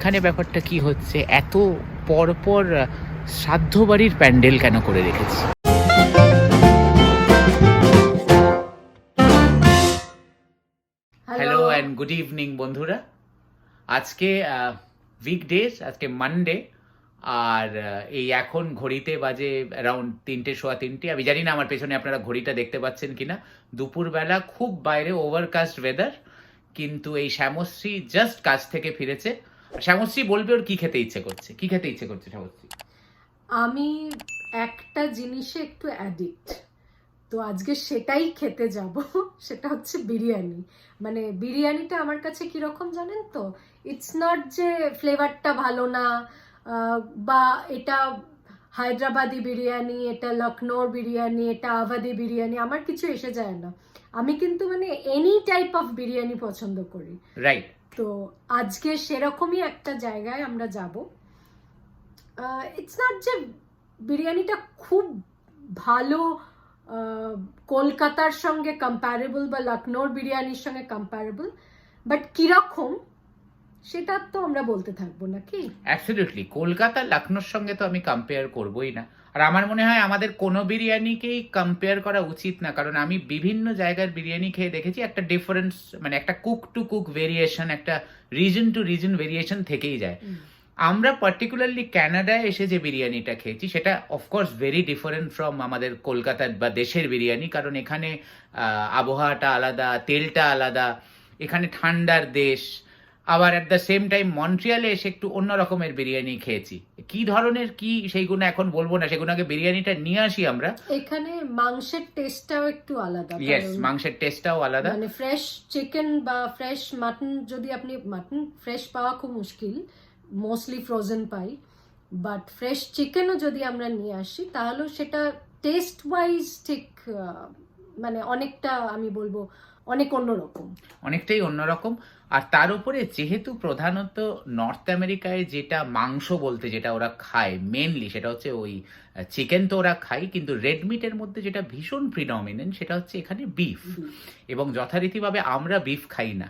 এখানে ব্যাপারটা কি হচ্ছে, এত পরপর শ্রাদ্ধ বাড়ির প্যান্ডেল কেন করে রেখেছে? হ্যালো অ্যান্ড গুড ইভিনিং বন্ধুরা। আজকে উইকডেজ, আজকে মানডে, আর এই এখন ঘড়িতে বাজে অ্যারাউন্ড 3:15। আমি জানি না আমার পেছনে আপনারা ঘড়িটা দেখতে পাচ্ছেন কিনা। দুপুরবেলা খুব বাইরে ওভারকাস্ট ওয়েদার, কিন্তু এই শ্যামশ্রী জাস্ট কাজ থেকে ফিরেছে। শ্যামশ্রী বলবে ওর কি খেতে ইচ্ছে করছে। কি খেতে ইচ্ছে করছে শ্যামশ্রী? আমি একটা জিনিসে একটু অ্যাডিক্ট, তো আজকে সেটাই খেতে যাব। সেটা হচ্ছে বিরিয়ানি। মানে বিরিয়ানিটা আমার কাছে কিরকম জানেন তো, ইটস নট যে ফ্লেভারটা ভালো না, বা এটা হায়দ্রাবাদি বিরিয়ানি, এটা লখনৌর বিরিয়ানি, এটা আওয়াধি বিরিয়ানি, আমার কিছু এসে যায় না। আমি কিন্তু মানে এনি টাইপ অফ বিরিয়ানি পছন্দ করি। রাইট। তো আজকে সেরকমই একটা জায়গায় আমরা যাব। ইটস নট যে বিরিয়ানিটা খুব ভালো কলকাতার সঙ্গে কম্প্যারেবল বা লখনৌর বিরিয়ানির সঙ্গে কম্প্যারেবল, বাট কিরকম সেটা তো আমরা বলতে থাকবো নাকি? অ্যাবসলিউটলি। কলকাতা লখনৌর সঙ্গে তো আমি কম্পেয়ার করবোই না। আর আমার মনে হয় আমাদের কোনো বিরিয়ানিকেই কম্পেয়ার করা উচিত না, কারণ আমি বিভিন্ন জায়গার বিরিয়ানি খেয়ে দেখেছি একটা ডিফারেন্স, মানে একটা কুক টু কুক ভেরিয়েশন, একটা রিজন টু রিজন ভেরিয়েশন থেকেই যায়। আমরা পার্টিকুলারলি ক্যানাডায় এসে যে বিরিয়ানিটা খেয়েছি সেটা অফকোর্স ভেরি ডিফারেন্ট ফ্রম আমাদের কলকাতার বা দেশের বিরিয়ানি, কারণ এখানে আবহাওয়াটা আলাদা, তেলটা আলাদা, এখানে ঠান্ডার দেশ। আবার অ্যাট দ্য সেম টাইম মন্ট্রিয়ালে এসে একটু অন্য রকমের বিরিয়ানি খেয়েছি। কি ধরনের কি সেইগুলো এখন বলবো না, সেগুলো আগে বিরিয়ানিটা নিয়ে আসি আমরা। এখানে মাংসের টেস্টটাও একটু আলাদা। ইয়েস, মাংসের টেস্টটাও আলাদা। মানে ফ্রেশ চিকেন বা ফ্রেশ মাটন, যদি আপনি মাটন ফ্রেশ পাওয়া খুব মুশকিল, মোস্টলি ফ্রোজেন পাই, বাট ফ্রেশ চিকেনও যদি আমরা নিয়ে আসি তাহলে সেটা টেস্ট ওয়াইজ ঠিক মানে অনেকটা, আমি বলবো অনেক অন্যরকম, অনেকটাই অন্যরকম। আর তার উপরে যেহেতু প্রধানত নর্থ আমেরিকায় যেটা মাংস বলতে যেটা ওরা খায় মেনলি, সেটা হচ্ছে ওই চিকেন তো ওরা খায়, কিন্তু রেড মিটের মধ্যে যেটা ভীষণ প্রিডমিনেন্ট সেটা হচ্ছে এখানে বিফ। এবং যথারীতিভাবে আমরা বিফ খাই না।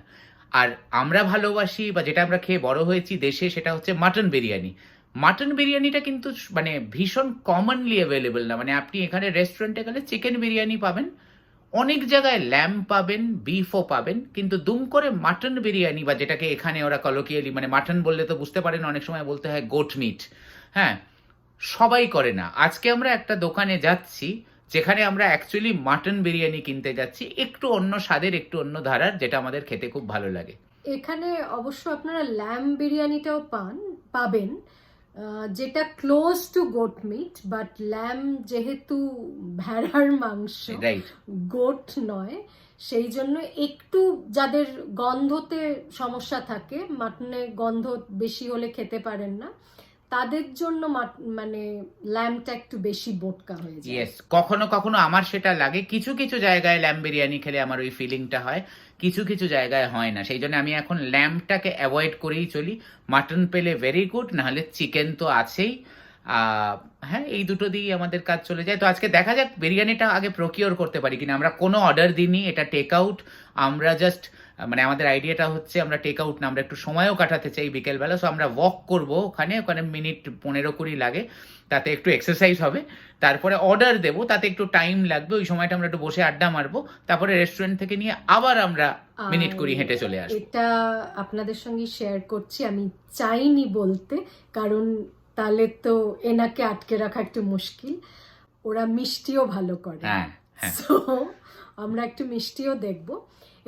আর আমরা ভালোবাসি বা যেটা আমরা খেয়ে বড় হয়েছি দেশে, সেটা হচ্ছে মাটন বিরিয়ানি। মাটন বিরিয়ানিটা কিন্তু মানে ভীষণ কমনলি অ্যাভেলেবল না। মানে আপনি এখানে রেস্টুরেন্টে গেলে চিকেন বিরিয়ানি পাবেন, অনেক জায়গায় ল্যাম্ব পাবেন, বিফও পাবেন, কিন্তু দুম করে মাটন বিরিয়ানি, বা যেটাকে এখানে ওরা কলোকিয়ালি, মানে মাটন বললে তো বুঝতে পারেন অনেক সময় বলতে হয় গোট মিট, হ্যাঁ, সবাই করে না। আজকে আমরা একটা দোকানে যাচ্ছি যেখানে আমরা অ্যাকচুয়ালি মাটন বিরিয়ানি কিনতে যাচ্ছি, একটু অন্য স্বাদের, একটু অন্য ধারার, যেটা আমাদের খেতে খুব ভালো লাগে। এখানে অবশ্য আপনারা ল্যাম্ব বিরিয়ানিটাও পাবেন, যেটা close to goat meat, but lamb যেহেতু ভেড়ার মাংস, গোট নয়, সেই জন্য একটু যাদের গন্ধতে সমস্যা থাকে, মাটনে গন্ধ বেশি হলে খেতে পারেন না, তাদের জন্য মানে ল্যাম্বটা একটু বেশি বোটকা হয়ে যায়। ইয়েস, কখনো কখনো আমার সেটা লাগে। কিছু কিছু জায়গায় ল্যাম্ব বিরিয়ানি খেলে আমার ওই ফিলিংটা হয়, কিছু কিছু জায়গায় হয় না। সেই জন্য আমি এখন ল্যাম্বটাকে অ্যাভয়েড করেই চলি। মাটন পেলে ভেরি গুড, নাহলে চিকেন তো আছেই। হ্যাঁ, এই দুটো দিয়েই আমাদের কাজ চলে যায়। তো আজকে দেখা যাক বিরিয়ানিটা আগে প্রকিওর করতে পারি কিনা। আমরা কোনো অর্ডার দিইনি, এটা টেক আউট। আমরা জাস্ট, মানে আমাদের আইডিয়াটা হচ্ছে আমরা টেক আউট না, আমরা একটু সময়ও কাটাতে চাই বিকেলবেলা। সো আমরা ওয়াক করবো ওখানে মিনিট 15-20 লাগে, তাতে একটু এক্সারসাইজ হবে। তারপরে অর্ডার দেবো, তাতে একটু টাইম লাগবে, ওই সময়টা আমরা একটু বসে আড্ডা মারবো। তারপরে রেস্টুরেন্ট থেকে নিয়ে আবার আমরা মিনিট 20 হেঁটে চলে আসবো। এটা আপনাদের সঙ্গে শেয়ার করছি, আমি চাইনি বলতে, কারণ তাহলে তো এনাকে আটকে রাখা একটু মুশকিল। ওরা মিষ্টিও ভালো করে, সো আমরা একটু মিষ্টিও দেখব।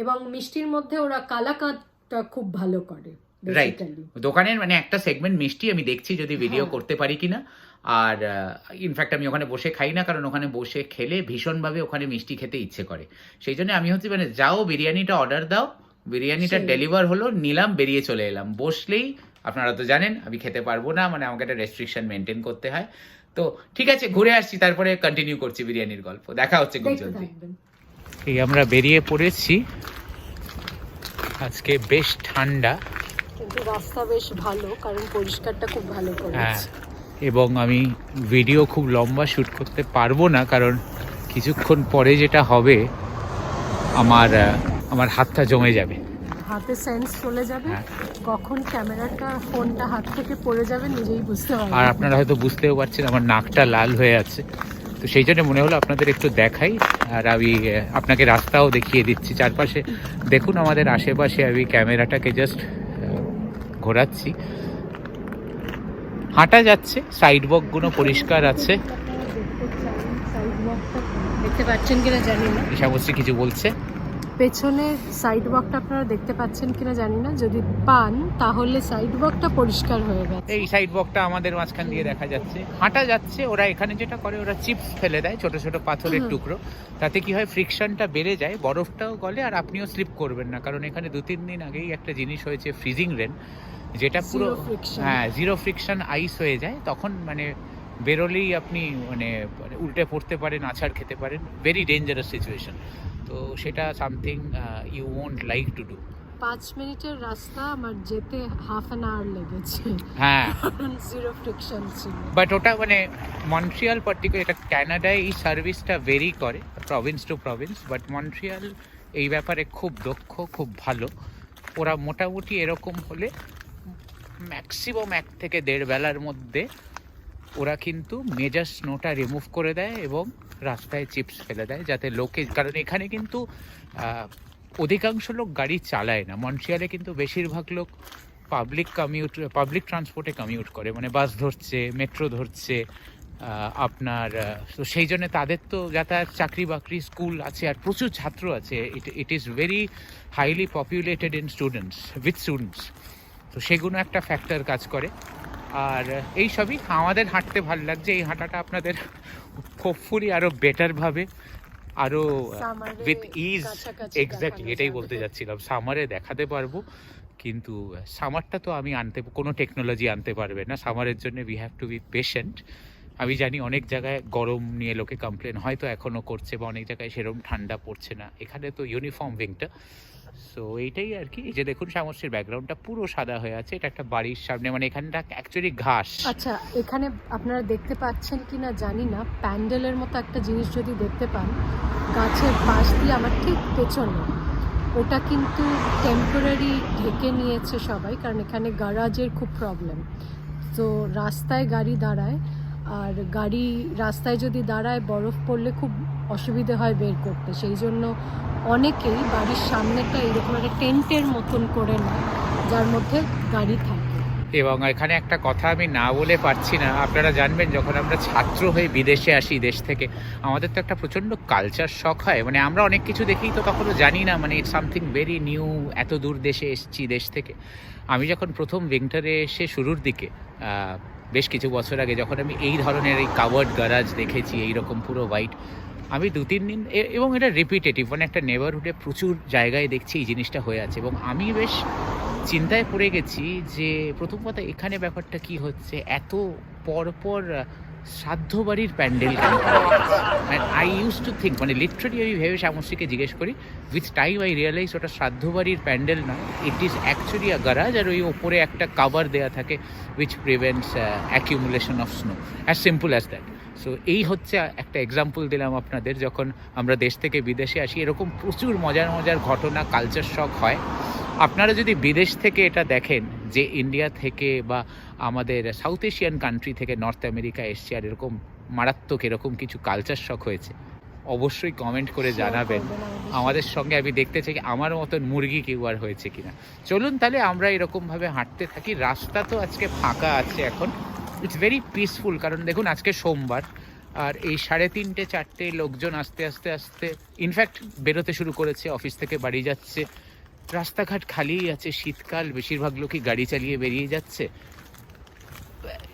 এবং মিষ্টির মধ্যে ওরা কালাকাঁদটা খুব ভালো করে। রাইট, দোকানের মানে একটা সেগমেন্ট মিষ্টি আমি দেখছি যদি ভিডিও করতে পারি কিনা। আর ইনফ্যাক্ট আমি ওখানে বসে খাই না, কারণ ওখানে বসে খেলে ভীষণভাবে ওখানে মিষ্টি খেতে ইচ্ছে করে। সেই জন্য আমি হচ্ছে মানে যাও বিরিয়ানিটা অর্ডার দাও, বিরিয়ানিটা ডেলিভার হলো, নিলাম, বেরিয়ে চলে এলাম। বসলেই আপনারা তো জানেন আমি খেতে পারবো না, মানে আমাকে একটা রেস্ট্রিকশন মেনটেন করতে হয়। তো ঠিক আছে, ঘুরে আসছি, তারপরে কন্টিনিউ করছি বিরিয়ানির গল্প। দেখা হচ্ছে খুব জলদি। এই আমরা বেরিয়ে পড়েছি। আজকে বেশ ঠান্ডা, কিন্তু রাস্তা বেশ ভালো, কারণ পরিষ্কারটা খুব ভালো করেছে। এবং আমি ভিডিও খুব লম্বা শ্যুট করতে পারবো না, কারণ কিছুক্ষণ পরে যেটা হবে আমার হাতটা জমে যাবে। হাতে সেন্স চলে যাবে, হ্যাঁ। কখন ক্যামেরাটা ফোনটা হাত থেকে পড়ে যাবে নিজেই বুঝতে পারবেন। আর আপনারা হয়তো বুঝতেও পারছেন আমার নাকটা লাল হয়ে আছে, তো সেই জন্য মনে হলো আপনাদের একটু দেখাই। আর আমি আপনাকে রাস্তাও দেখিয়ে দিচ্ছি চারপাশে। দেখুন আমাদের আশেপাশে আমি ক্যামেরাটাকে জাস্ট ঘোরাচ্ছি, হাঁটা যাচ্ছে, সাইড ওয়াকগুলো পরিষ্কার আছে। দেখতে পাচ্ছেন কিনা জানি না, ঈশাবশ্রী কিছু বলছে। পেছনে সাইড ওয়াকটা আপনারা দেখতে পাচ্ছেন কিনা জানি না, যদি পান তাহলে সাইড ওয়াকটা পরিষ্কার হয়ে গেছে। এই সাইড ওয়াকটা আমাদের মাঝখান দিয়ে দেখা যাচ্ছে, হাঁটা যাচ্ছে। ওরা এখানে যেটা করে, ওরা চিপস ফেলে দেয়, ছোট ছোট পাথরের টুকরো। তাতে কি হয়, ফ্রিকশনটা বেড়ে যায়, বরফটাও গলে, আর আপনিও স্লিপ করবেন না। কারণ এখানে 2-3 দিন আগেই একটা জিনিস হয়েছে, ফ্রিজিং রেন, যেটা পুরো হ্যাঁ জিরো ফ্রিকশন আইস হয়ে যায়। তখন মানে বেরোলেই আপনি মানে উল্টে পড়তে পারেন, আছাড় খেতে পারেন, ভেরি ডেঞ্জারাস সিচুয়েশন। তো সেটা something you want like to do. 5 মিনিটের রাস্তা আমার যেতে হাফ অ্যান আওয়ার লেগেছে, হ্যাঁ জিরো ফ্রিকশন ছিল। বাট ওটা মানে মন্ট্রিয়াল পার্টিকুলার, এটা ক্যানাডায় এই সার্ভিসটা ভেরি করে province to province, but Montreal এই ব্যাপারে খুব দক্ষ, খুব ভালো। ওরা মোটামুটি এরকম হলে ম্যাক্সিমাম 1 থেকে 1.5 বেলার মধ্যে ওরা কিন্তু মেজর স্নোটা রিমুভ করে দেয় এবং রাস্তায় চিপস ফেলে দেয়, যাতে লোকে, কারণ এখানে কিন্তু অধিকাংশ লোক গাড়ি চালায় না। মন্ট্রিয়ালে কিন্তু বেশিরভাগ লোক পাবলিক ট্রান্সপোর্টে কমিউট করে, মানে বাস ধরছে, মেট্রো ধরছে আপনার। তো সেই জন্য তাদের তো যাতায়াত, চাকরি বাকরি, স্কুল আছে, আর প্রচুর ছাত্র আছে। It is very highly populated in students. তো সেগুলো একটা ফ্যাক্টর কাজ করে। আর এই সবই আমাদের হাঁটতে ভালো লাগছে। এই হাঁটাটা আপনাদের হোপফুলি আরও বেটারভাবে, আরও উইথ ইজ, এক্স্যাক্টলি এটাই বলতে যাচ্ছিলাম, সামারে দেখাতে পারবো। কিন্তু সামারটা তো আমি কোনো টেকনোলজি আনতে পারবে না। সামারের জন্য we have to be patient. আমি জানি অনেক জায়গায় গরম নিয়ে লোকে কমপ্লেন হয়তো এখনও করছে, বা অনেক জায়গায় সেরকম ঠান্ডা পড়ছে না। এখানে তো ইউনিফর্ম উইংটা, সো এইটাই আর কি। এই যে দেখুন শামশ্রীর ব্যাকগ্রাউন্ডটা পুরো সাদা হয়ে আছে, এটা একটা বাড়ির সামনে, মানে এখানটা অ্যাকচুয়ালি ঘাস। আচ্ছা, এখানে আপনারা দেখতে পাচ্ছেন কিনা জানি না, প্যান্ডেলের মতো একটা জিনিস যদি দেখতে পান গাছের পাশ দিয়ে আমার ঠিক পেছনে, ওটা কিন্তু টেম্পোরারি ঢেকে নিয়েছে সবাই, কারণ এখানে গ্যারাজের খুব প্রবলেম। তো রাস্তায় গাড়ি দাঁড়ায়, আর গাড়ি রাস্তায় যদি দাঁড়ায় বরফ পড়লে খুব অসুবিধে হয় বের করতে। সেই জন্য অনেকেই বাড়ির সামনেটা এরকম একটা টেন্টের মতন করে নেয়, যার মধ্যে গাড়ি থাকে। এবং এখানে একটা কথা আমি না বলে পারছি না, আপনারা জানবেন যখন আমরা ছাত্র হয়ে বিদেশে আসি দেশ থেকে, আমাদের তো একটা প্রচণ্ড কালচার শক হয়। মানে আমরা অনেক কিছু দেখি তো তখনও জানি না, মানে ইটস সামথিং ভেরি নিউ, এত দূর দেশে এসেছি দেশ থেকে। আমি যখন প্রথম উইন্টারে এসে শুরুর দিকে, বেশ কিছু বছর আগে, যখন আমি এই ধরনের এই কাভার্ড গ্যারাজ দেখেছি, এইরকম পুরো হোয়াইট, আমি 2-3 দিন, এবং এটা রিপিটেটিভ, মানে একটা নেবারহুডে প্রচুর জায়গায় দেখছি এই জিনিসটা হয়ে আছে। এবং আমি বেশ চিন্তায় পড়ে গেছি যে প্রথম কথা এখানে ব্যাপারটা কি হচ্ছে, এত পরপর শ্রাদ্ধ বাড়ির প্যান্ডেল কেন করা হচ্ছে। আই ইউজ টু থিঙ্ক, মানে লিটারালি আমি ভেবে শামশ্রীকে জিজ্ঞেস করি, উইথ টাইম আই রিয়েলাইজ ওটা শ্রাদ্ধ বাড়ির প্যান্ডেল নয়, it is actually a garage. আর ওই ওপরে একটা কাভার দেওয়া থাকে which prevents accumulation of snow, as simple as that. So এই হচ্ছে একটা এক্সাম্পল দিলাম আপনাদের। যখন আমরা দেশ থেকে বিদেশে আসি, এরকম প্রচুর মজার মজার ঘটনা, কালচার শক হয়। আপনারা যদি বিদেশ থেকে এটা দেখেন যে ইন্ডিয়া থেকে বা আমাদের সাউথ এশিয়ান কান্ট্রি থেকে নর্থ আমেরিকা এসছে, আর এরকম মারাত্মক এরকম কিছু কালচার শক হয়েছে, অবশ্যই কমেন্ট করে জানাবেন আমাদের সঙ্গে। আমি দেখতে চাই আমার মতন মুরগি কেউ আর হয়েছে কিনা। চলুন তাহলে আমরা এরকমভাবে হাঁটতে থাকি। রাস্তা তো আজকে ফাঁকা আছে এখন, ইটস ভেরি পিসফুল, কারণ দেখুন আজকে সোমবার, আর এই 3:30-4টে লোকজন আস্তে আস্তে আস্তে ইনফ্যাক্ট বেরোতে শুরু করেছে, অফিস থেকে বাড়ি যাচ্ছে। রাস্তাঘাট খালিই আছে, শীতকাল, বেশিরভাগ লোকই গাড়ি চালিয়ে বেরিয়ে যাচ্ছে।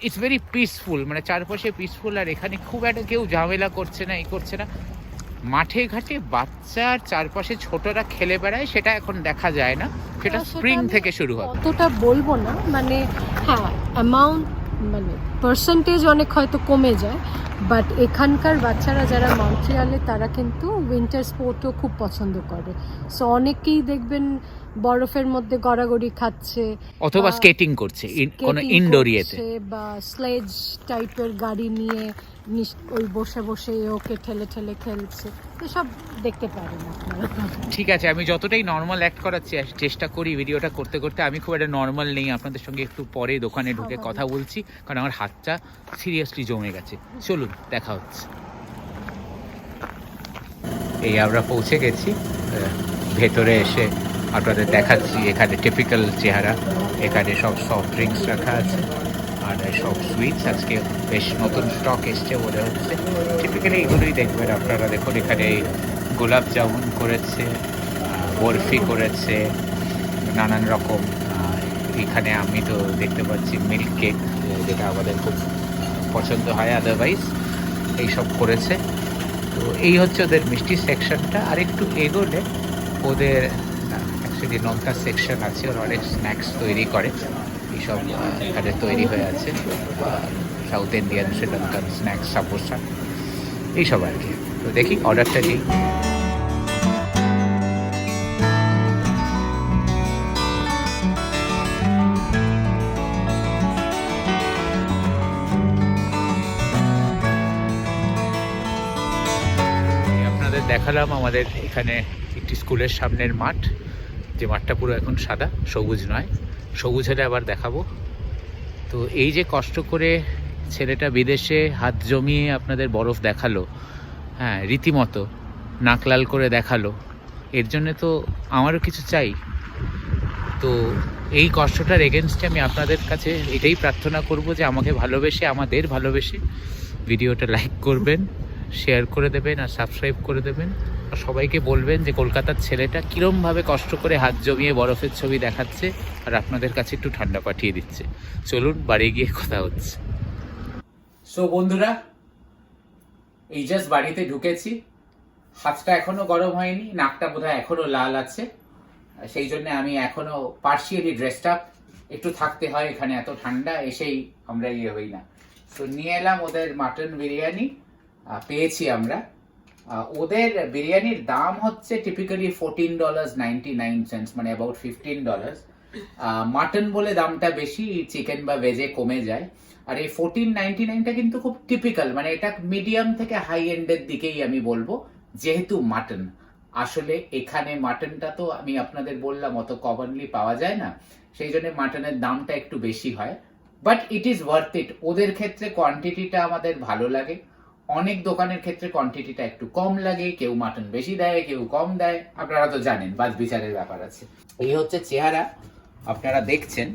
ইটস ভেরি পিসফুল, মানে চারপাশে পিসফুল। আর এখানে খুব একটা কেউ ঝামেলা করছে না, এই করছে না। মাঠে ঘাটে বাচ্চার চারপাশে ছোটরা খেলে বেড়ায়, সেটা এখন দেখা যায় না, সেটা স্প্রিং থেকে শুরু হয়। অতটা বলবো না, মানে হ্যাঁ অ্যামাউন্ট, মানে পার্সেন্টেজ অনেক হয়তো কমে যায়, বাট এখানকার বাচ্চারা যারা মন্ট্রিয়ালে, তারা কিন্তু উইন্টার স্পোর্টও খুব পছন্দ করে। সো অনেকেই দেখবেন বরফের মধ্যে গড়াগড়ি খাচ্ছে, অথবা স্কেটিং করছে কোনো ইনডোর ইয়েতে। বা স্লেজ টাইপের গাড়ি নিয়ে ওই বসে বসে ওকে ঠেলে ঠেলে খেলছে, এসব দেখতে পারেন আপনারা। ঠিক আছে, আমি যতটাই নর্মাল অ্যাক্ট করার চেষ্টা করি ভিডিওটা করতে করতে, আমি খুব একটা নর্মাল নেই। আপনাদের সঙ্গে একটু পরে দোকানে ঢুকে কথা বলছি, কারণ আমার হাতটা সিরিয়াসলি জমে গেছে। চলুন দেখা হচ্ছে। এই আমরা পৌঁছে গেছি, ভেতরে এসে আপনাদের দেখাচ্ছি এখানে টিপিক্যাল চেহারা। এখানে সব সফট ড্রিঙ্কস রাখা আছে আর সব সুইটস, আজকে বেশ নতুন স্টক এসছে মনে হচ্ছে। টিপিক্যালি এগুলোই দেখবেন আপনারা। দেখুন এখানে গোলাপ জামুন করেছে, বরফি করেছে, নানান রকম। এখানে আমি তো দেখতে পাচ্ছি মিল্ক কেক, যেটা আমাদের খুব পছন্দ হয় আদারওয়াইজ, এইসব করেছে। তো এই হচ্ছে ওদের মিষ্টি সেকশনটা। আর একটু এগোলে ওদের অ্যাকচুয়ালি লঙ্কা সেকশন আছে, ওরা অনেক স্ন্যাক্স তৈরি করে। এইসব এখানে তৈরি হয়ে আছে, south Indian Sri Lankan snacks, samosa, এইসব আর কি। তো দেখি অর্ডারটা দিই। দেখালাম আমাদের এখানে একটি স্কুলের সামনের মাঠ, যে মাঠটা পুরো এখন সাদা, সবুজ নয়। সবুজ হলে আবার দেখাবো। তো এই যে কষ্ট করে ছেলেটা বিদেশে হাত জমিয়ে আপনাদের বরফ দেখালো, হ্যাঁ রীতিমতো নাক লাল করে দেখালো, এর জন্যে তো আমারও কিছু চাই। তো এই কষ্টটার এগেনস্টে আমি আপনাদের কাছে এটাই প্রার্থনা করব যে আমাকে ভালোবেসে, আমাদের ভালোবেসে ভিডিওটা লাইক করবেন, শেয়ার করে দেবেন আর সাবস্ক্রাইব করে দেবেন। আর সবাইকে বলবেন যে কলকাতার ছেলেটা কীরমভাবে কষ্ট করে হাত জমিয়ে বরফের ছবি দেখাচ্ছে আর আপনাদের কাছে একটু ঠান্ডা পাঠিয়ে দিচ্ছে। চলুন বাড়ি গিয়ে কথা হচ্ছে। সো বন্ধুরা, এই জাস্ট বাড়িতে ঢুকেছি, হাতটা এখনো গরম হয়নি, নাকটা বোধহয় এখনো লাল আছে, সেই জন্য আমি এখনো পার্শিয়ালি ড্রেসড আপ। একটু থাকতে হয় এখানে, এত ঠান্ডা, এসেই আমরা ইয়ে হই না। তো নিয়ে এলাম ওদের মাটন বিরিয়ানি, পেয়েছি আমরা। ওদের বিরিয়ানির দাম হচ্ছে টিপিক্যালি $14.99, মানে অ্যাবাউট $15। মাটন বলে দামটা বেশি, চিকেন বা ভেজে কমে যায়। আর এই $14.99টা কিন্তু খুব টিপিক্যাল, মানে এটা মিডিয়াম থেকে হাই এন্ডের দিকেই আমি বলবো, যেহেতু মাটন। আসলে এখানে মাটনটা তো আমি আপনাদের বললাম অত কমনলি পাওয়া যায় না, সেই জন্য মাটনের দামটা একটু বেশি হয়। But it is worth it. ওদের ক্ষেত্রে কোয়ান্টিটিটা আমাদের ভালো লাগে, অনেক দোকানের ক্ষেত্রে কোয়ান্টিটিটা একটু কম লাগে, কেউ মাটন বেশি দেয়, কেউ কম দেয়, আপনারা তো জানেন, বাদ বিচারের ব্যাপার আছে। এই হচ্ছে চেহারা আপনারা দেখছেন।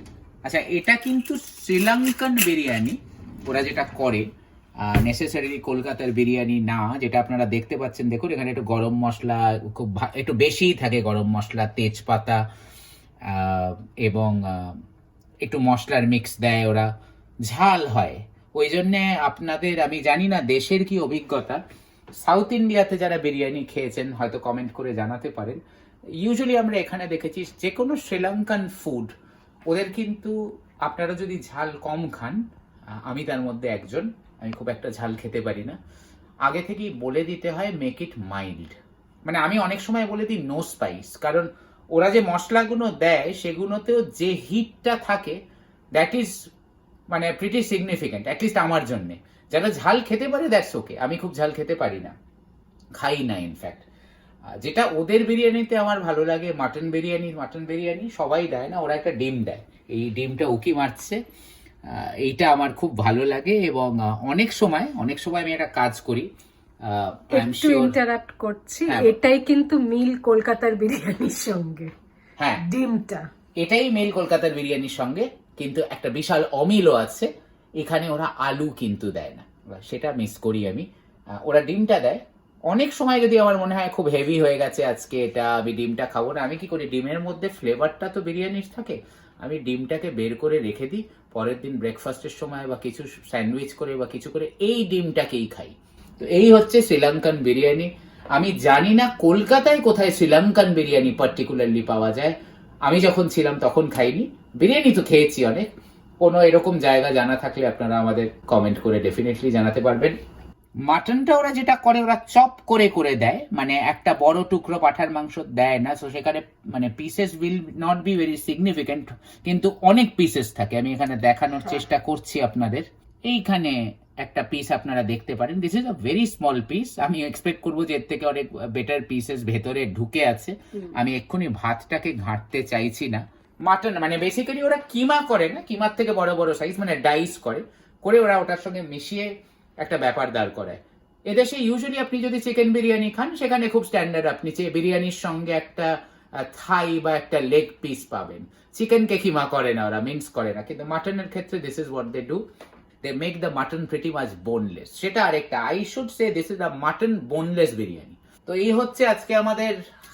আচ্ছা, এটা কিন্তু শ্রীলঙ্কান বিরিয়ানি ওরা যেটা করে, নেসেসারিলি কলকাতার বিরিয়ানি না, যেটা আপনারা দেখতে পাচ্ছেন। দেখুন এখানে একটু গরম মশলা খুব একটু বেশিই থাকে, গরম মশলা, তেজপাতা এবং একটু মশলার মিক্স দেয় ওরা, ঝাল হয়। ওই জন্যে আপনাদের, আমি জানি না দেশের কি অভিজ্ঞতা, সাউথ ইন্ডিয়াতে যারা বিরিয়ানি খেয়েছেন হয়তো কমেন্ট করে জানাতে পারেন। ইউজুয়ালি আমরা এখানে দেখেছি যে কোনো শ্রীলঙ্কান ফুড, ওদের কিন্তু আপনারা যদি ঝাল কম খান, আমি তার মধ্যে একজন, আমি খুব একটা ঝাল খেতে পারি না, আগে থেকেই বলে দিতে হয় মেক ইট মাইল্ড। মানে আমি অনেক সময় বলে দিই নো স্পাইস, কারণ ওরা যে মশলাগুলো দেয় সেগুলোতেও যে হিটটা থাকে, দ্যাট ইজ মানে প্রিটি সিগনিফিকেন্ট, অ্যাটলিস্ট আমার জন্যে। যারা ঝাল খেতে পারে দ্যাটস ওকে, আমি খুব ঝাল খেতে পারি না, খাই না ইনফ্যাক্ট। যেটা ওদের বিরিয়ানিতে আমার ভালো লাগে, মাটন বিরিয়ানি সবাই দেয় না, ওরা একটা ডিম দেয়, এই ডিমটা উকি মারছে, এইটা আমার খুব ভালো লাগে। এবং অনেক সময় আমি একটা কাজ করি, একটু ইন্টারাপ্ট করছি, এটাই কিন্তু মিল কলকাতার বিরিয়ানির সঙ্গে। হ্যাঁ, ডিমটা এটাই মিল কলকাতার বিরিয়ানির সঙ্গে, কিন্তু একটা বিশাল অমিলও আছে, এখানে ওরা আলু কিন্তু দেয় না, সেটা মিস করি আমি। ওরা ডিমটা দেয়। অনেক সময় যদি আমার মনে হয় খুব হেভি হয়ে গেছে আজকে, এটা আমি ডিমটা খাবো না, আমি কি করি, ডিমের মধ্যে ফ্লেভারটা তো বিরিয়ানির থাকে, আমি ডিমটাকে বের করে রেখে দিই, পরের দিন ব্রেকফাস্টের সময় বা কিছু স্যান্ডউইচ করে বা কিছু করে এই ডিমটাকেই খাই। তো এই হচ্ছে শ্রীলঙ্কান বিরিয়ানি। আমি জানি না কলকাতায় কোথায় শ্রীলঙ্কান বিরিয়ানি পার্টিকুলারলি পাওয়া যায়, আমি যখন ছিলাম তখন খাইনি। বিরিয়ানি তো খেয়েছি অনেক, কোনো এরকম জায়গা জানা থাকলে আপনারা আমাদের কমেন্ট করে ডেফিনেটলি জানাতে পারবেন। মাটনটা ওরা যেটা করে ওরা চপ করে করে দেয়, মানে একটা বড় টুকরো পাঁঠার মাংস দেয় না, তো সেখানে মানে pieces will not be very significant, কিন্তু অনেক পিসেস থাকে। আমি এখানে দেখানোর চেষ্টা করছি আপনাদের। এইখানে একটা পিস আপনারা দেখতে পারেন, this is a very small piece. আমি এক্সপেক্ট করবো যে এর থেকে অনেক বেটার পিসেস ভেতরে ঢুকে আছে। আমি এক্ষুনি ভাতটাকে ঘাঁটতে চাইছি না। মাটন মানে বেসিক্যালি ওরা কিমা করে না, কিমার থেকে বড় বড় সাইজ, মানে ডাইস করে করে ওরা ওটার সঙ্গে মিশিয়ে একটা ব্যাপার দাঁড় করায়। এদেশে ইউজুয়ালি আপনি যদি চিকেন বিরিয়ানি খান, সেখানে খুব স্ট্যান্ডার্ড আপনি বিরিয়ানির সঙ্গে একটা থাই বা একটা লেগ পিস পাবেন। চিকেনকে কিমা করে না ওরা, মিন্স করে না, কিন্তু মাটনের ক্ষেত্রে this is what they do, they make the mutton pretty much boneless. সেটা আরেকটা, I should say this is a mutton boneless biryani. তো এই হচ্ছে আজকে আমাদের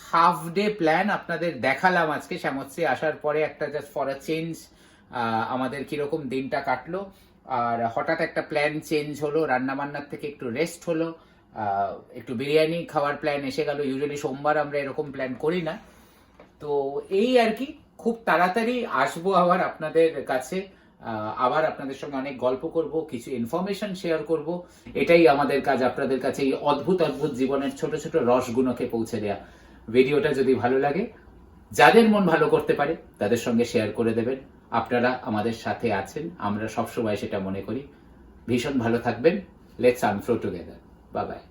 হাফ ডে প্ল্যান, আপনাদের দেখালাম আজকে শ্যামশ্রী আসার পরে একটা জাস্ট ফর আ চেঞ্জ আমাদের কিরকম দিনটা কাটলো। আর হঠাৎ একটা প্ল্যান চেঞ্জ হলো, রান্না বান্নার থেকে একটু রেস্ট হলো, একটু বিরিয়ানি খাওয়ার প্ল্যান এসে গেল। ইউজুয়ালি সোমবার আমরা এরকম প্ল্যান করি না। তো এই আর কি, খুব তাড়াতাড়ি আসবো আবার আপনাদের কাছে, আবার আপনাদের সঙ্গে অনেক গল্প করব, কিছু ইনফরমেশন শেয়ার করব। এটাই আমাদের কাজ, আপনাদের কাছে এই অদ্ভুত অদ্ভুত জীবনের ছোট ছোট রসগুলোকে পৌঁছে দেয়া। ভিডিওটা যদি ভালো লাগে, যাদের মন ভালো করতে পারে তাদের সঙ্গে শেয়ার করে দেবেন। আপনারা আমাদের সাথে আছেন, আমরা সবসময় সেটা মনে করি। ভীষণ ভালো থাকবেন। Let's unflow together. Bye by.